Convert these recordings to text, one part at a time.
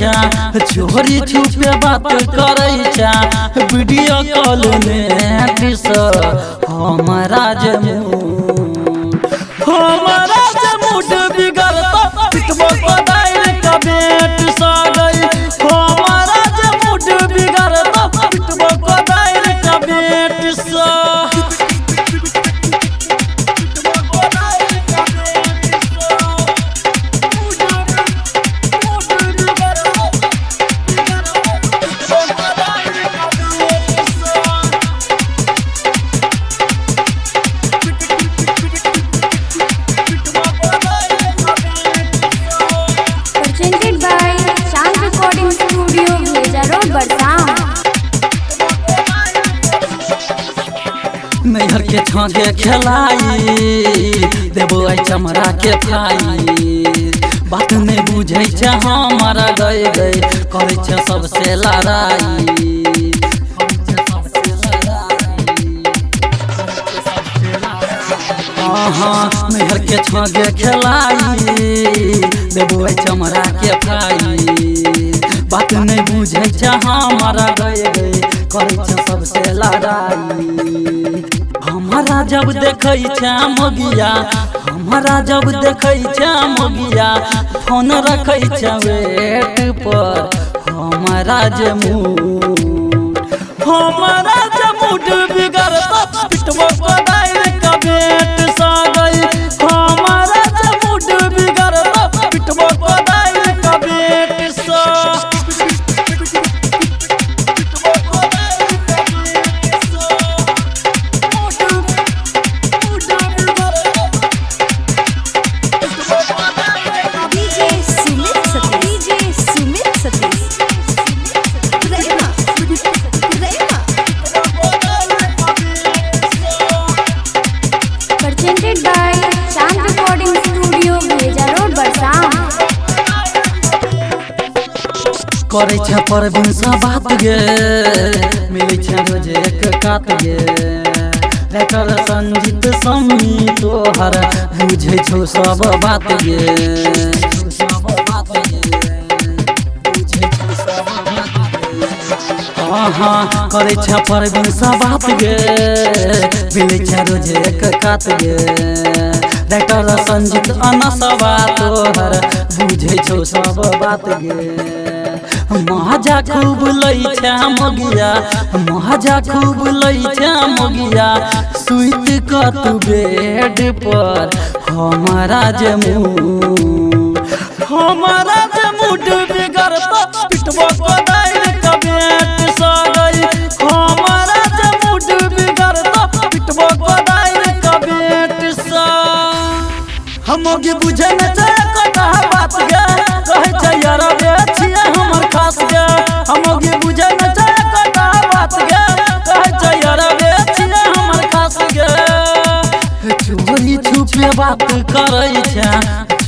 छा चोरी छुपे बात करे छा वीडियो कॉल में हमारा मूड बिगड़ता पिटबो पदाइल का बेट सा गई हमारा मूड बिगड़ता पिटबो पदाइल का बेट सा नैहर के छागे खेलाई देबो आई चमड़ा के फाई बात नहीं बुझे छे हमारा गए करे छे सबसे लड़ाई नैहर के छागे खेलाई देबो आई चमड़ा के फाई बात नहीं बुझे छे हमारा गए करे छे सबसे लड़ाई हमारा जब देखै छे मोगिया हमारा जब देखै छे मोगिया फोन रखै छे वेट पर हमारा मूड बिगड़ता पिटबो पदाइल का बेट सा गई हमारा मूड बिगड़ता पिटबो पदाइल का बेट सा करे छे परवीन सा बात गे मिले छे रोज एक कात गे रेकर संजीत सम्मी तोहर बुझे छो सब बात गे करे छे परवीन सा बात गे मिले छे रोज एक कात गे रेकर संजीत अनसवा तोहर बुझे छो सब बात गे महाजा खूब लई छे मोगिया महाजा खूब लई छे मोगिया सुइत का तू बेड पर हमारा मूड बिगड़ता पिटबो पदाइल का बेट सा गई हमारा मूड बिगड़ता पिटबो पदाइल का बेट सा हमोगे बुझे न चाहे कटा बात गे कहे छे यार बेचिए हमर खास गे हमोगे बुझे न चाहे कटा बात गे कहे छे यार बेचिए हमर खास गे चोरी छुपे बात करे छे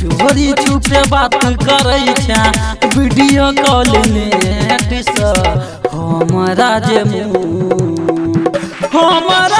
चोरी छुपे बात करे छे वीडियो कॉल में हमारा